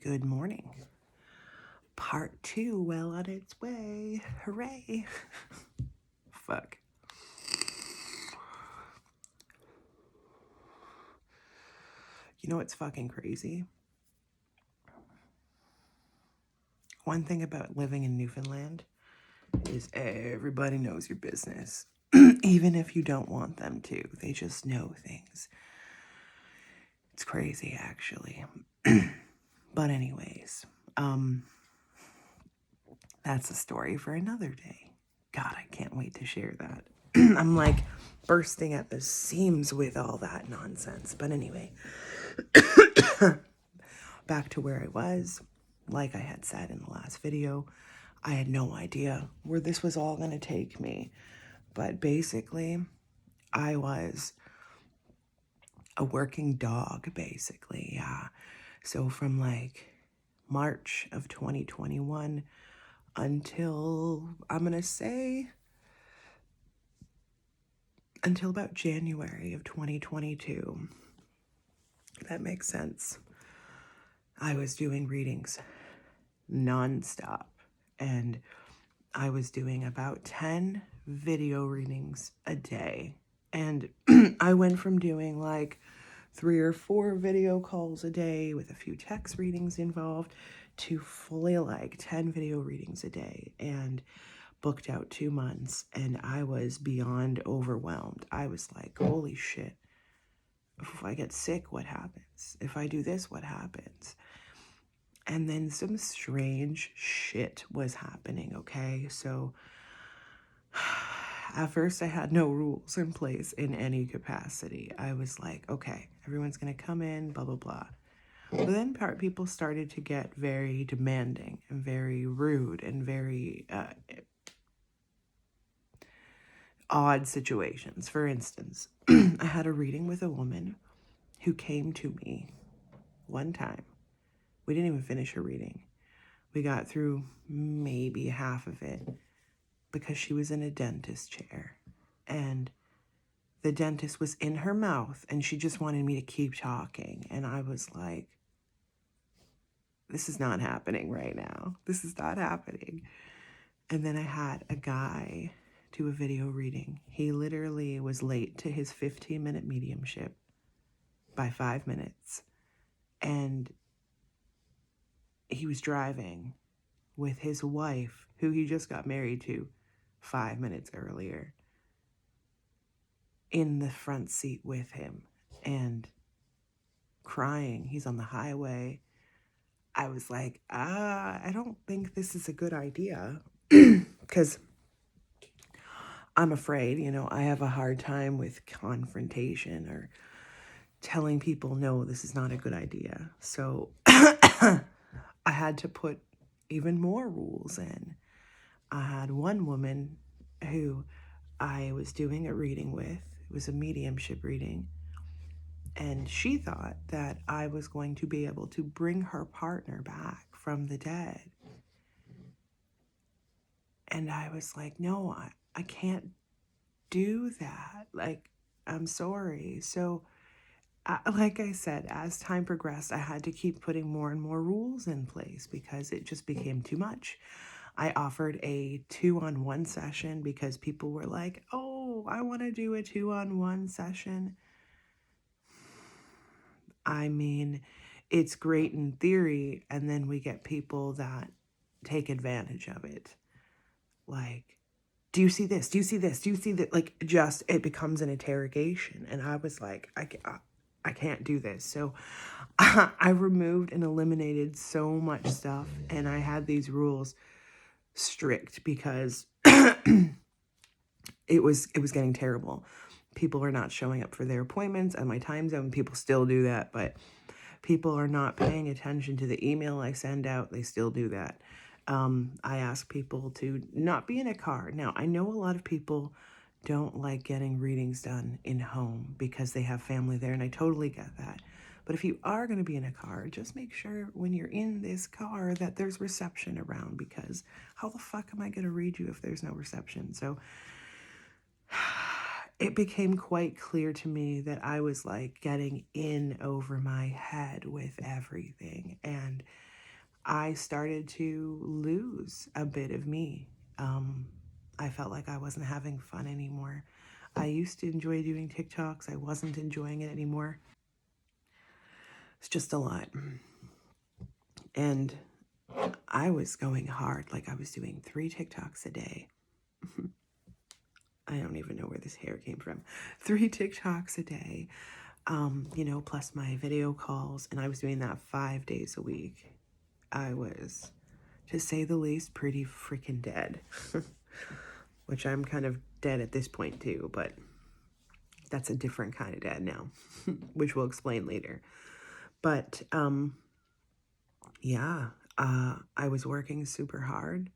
Good morning. Part 2 well on its way. Hooray. Fuck. You know what's fucking crazy? One thing about living in Newfoundland is everybody knows your business. Even if you don't want them to. They just know things. It's crazy, actually. But anyways, that's a story for another day. God, I can't wait to share that. I'm like bursting at the seams with all that nonsense. But anyway, back to where I was. Like I had said in the last video, I had no idea where this was all going to take me. But basically, I was a working dog, basically. Yeah. So from like March of 2021 until, I'm going to say, until about January of 2022. That makes sense. I was doing readings nonstop, and I was doing about 10 video readings a day. And I went from doing like 3 or 4 video calls a day with a few text readings involved to fully like 10 video readings a day, and booked out 2 months, and I was beyond overwhelmed. I was like, holy shit. If I get sick, what happens? If I do this, what happens? And then some strange shit was happening, okay? So at first I had no rules in place in any capacity. I was like, okay, everyone's gonna come in, blah, blah, blah. But then people started to get very demanding and very rude and very odd situations. For instance, I had a reading with a woman who came to me one time. We didn't even finish her reading. We got through maybe half of it because she was in a dentist chair, and the dentist was in her mouth, and she just wanted me to keep talking. And I was like, this is not happening right now. This is not happening. And then I had a guy do a video reading. He literally was late to his 15-minute mediumship by 5 minutes. And he was driving with his wife, who he just got married to 5 minutes earlier, in the front seat with him and crying. He's on the highway. I was like, I don't think this is a good idea because I'm afraid, I have a hard time with confrontation or telling people, no, this is not a good idea. So I had to put even more rules in. I had one woman who I was doing a reading with. It was a mediumship reading. And she thought that I was going to be able to bring her partner back from the dead. And I was like, no, I can't do that. Like, I'm sorry. So, like I said, as time progressed, I had to keep putting more and more rules in place because it just became too much. I offered a 2-on-1 session because people were like, oh, I want to do a 2-on-1 session. I mean, it's great in theory, and then we get people that take advantage of it. Like, do you see this? Do you see this? Do you see that? Like, just, it becomes an interrogation. And I was like, I can't do this. So I removed and eliminated so much stuff, and I had these rules strict because it was getting terrible. People were not showing up for their appointments at my time zone. People still do that, but people are not paying attention to the email I send out. They still do that. I ask people to not be in a car. Now, I know a lot of people don't like getting readings done in home because they have family there, and I totally get that. But if you are going to be in a car, just make sure when you're in this car that there's reception around, because how the fuck am I going to read you if there's no reception? So it became quite clear to me that I was like getting in over my head with everything. And I started to lose a bit of me. I felt like I wasn't having fun anymore. I used to enjoy doing TikToks. I wasn't enjoying it anymore. It's just a lot. And I was going hard. Like I was doing 3 TikToks a day. I don't even know where this hair came from. 3 TikToks a day, plus my video calls. And I was doing that 5 days a week. I was, to say the least, pretty freaking dead. Which I'm kind of dead at this point too, but that's a different kind of dead now, which we'll explain later. But I was working super hard.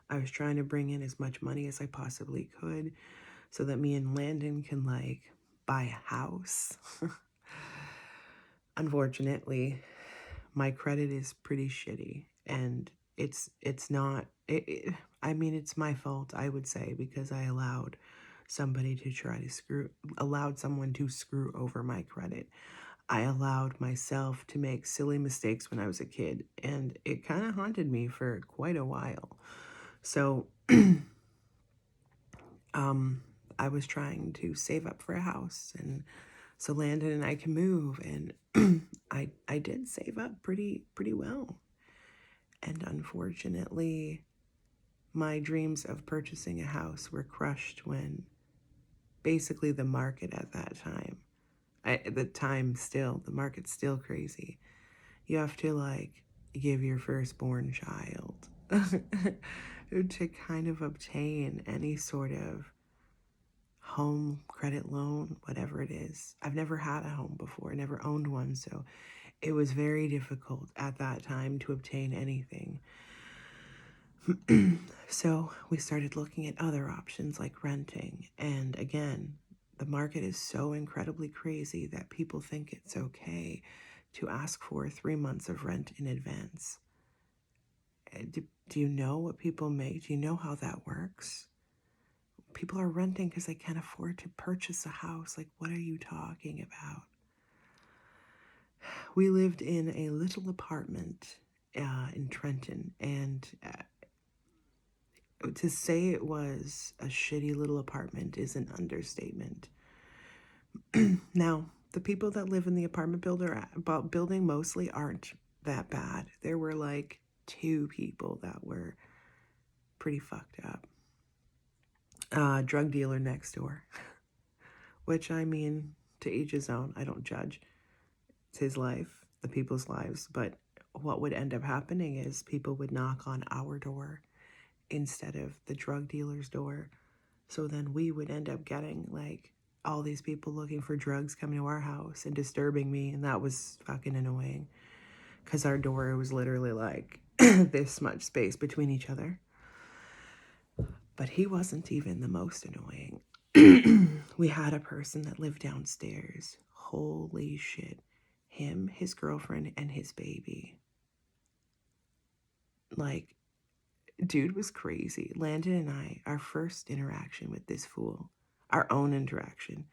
I was trying to bring in as much money as I possibly could so that me and Landon can like buy a house. Unfortunately, my credit is pretty shitty, and it's not it's my fault, I would say, because I allowed someone to screw over my credit. I allowed myself to make silly mistakes when I was a kid, and it kind of haunted me for quite a while. So I was trying to save up for a house, and so Landon and I can move, and I did save up pretty well. And unfortunately, my dreams of purchasing a house were crushed when basically the market at that time, the market's still crazy. You have to like give your firstborn child to kind of obtain any sort of home credit loan, whatever it is. I've never had a home before, never owned one, so it was very difficult at that time to obtain anything. So we started looking at other options like renting. And again, the market is so incredibly crazy that people think it's okay to ask for 3 months of rent in advance. Do you know what people make? Do you know how that works? People are renting because they can't afford to purchase a house. Like, what are you talking about? We lived in a little apartment in Trenton, and to say it was a shitty little apartment is an understatement. Now, the people that live in the apartment building mostly aren't that bad. There were like 2 people that were pretty fucked up. Drug dealer next door, which I mean, to each his own. I don't judge. It's his life, the people's lives. But what would end up happening is people would knock on our door instead of the drug dealer's door. So then we would end up getting like all these people looking for drugs coming to our house and disturbing me. And that was fucking annoying because our door was literally like this much space between each other. But he wasn't even the most annoying. We had a person that lived downstairs. Holy shit. Him, his girlfriend, and his baby. Like, dude was crazy. Landon and I, our first interaction with this fool, our own interaction,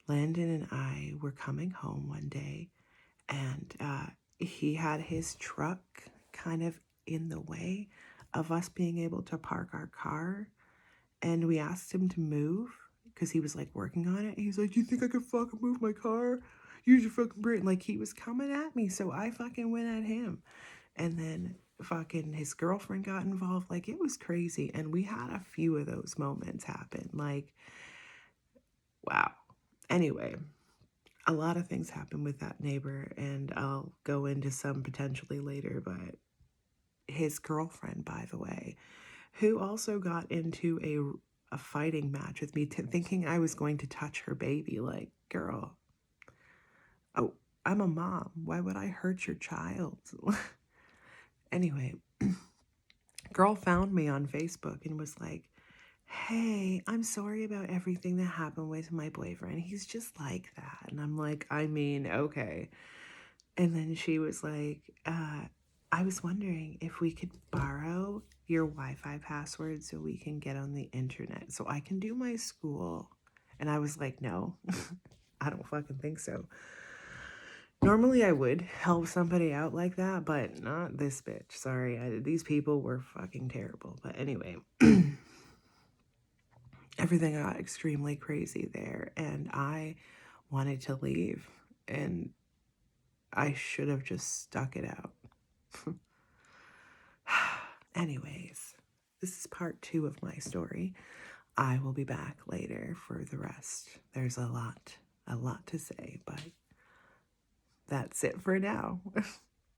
Landon and I were coming home one day, and he had his truck kind of in the way of us being able to park our car. And we asked him to move because he was like working on it. He's like, "You think I could fucking move my car? Use your fucking brain." Like, he was coming at me, so I fucking went at him. And then fucking his girlfriend got involved. Like, it was crazy. And we had a few of those moments happen. Like, wow. Anyway, a lot of things happened with that neighbor, and I'll go into some potentially later. But his girlfriend, by the way, who also got into a fighting match with me, thinking I was going to touch her baby. Like, girl, oh, I'm a mom. Why would I hurt your child? Anyway, girl found me on Facebook and was like, "Hey, I'm sorry about everything that happened with my boyfriend. He's just like that." And I'm like, I mean, okay. And then she was like, "I was wondering if we could borrow your Wi-Fi password so we can get on the internet so I can do my school." And I was like, "No, I don't fucking think so." Normally I would help somebody out like that, but not this bitch. Sorry, these people were fucking terrible. But anyway, everything got extremely crazy there, and I wanted to leave, and I should have just stuck it out. Anyways, this is part 2 of my story. I will be back later for the rest. There's a lot to say, but that's it for now.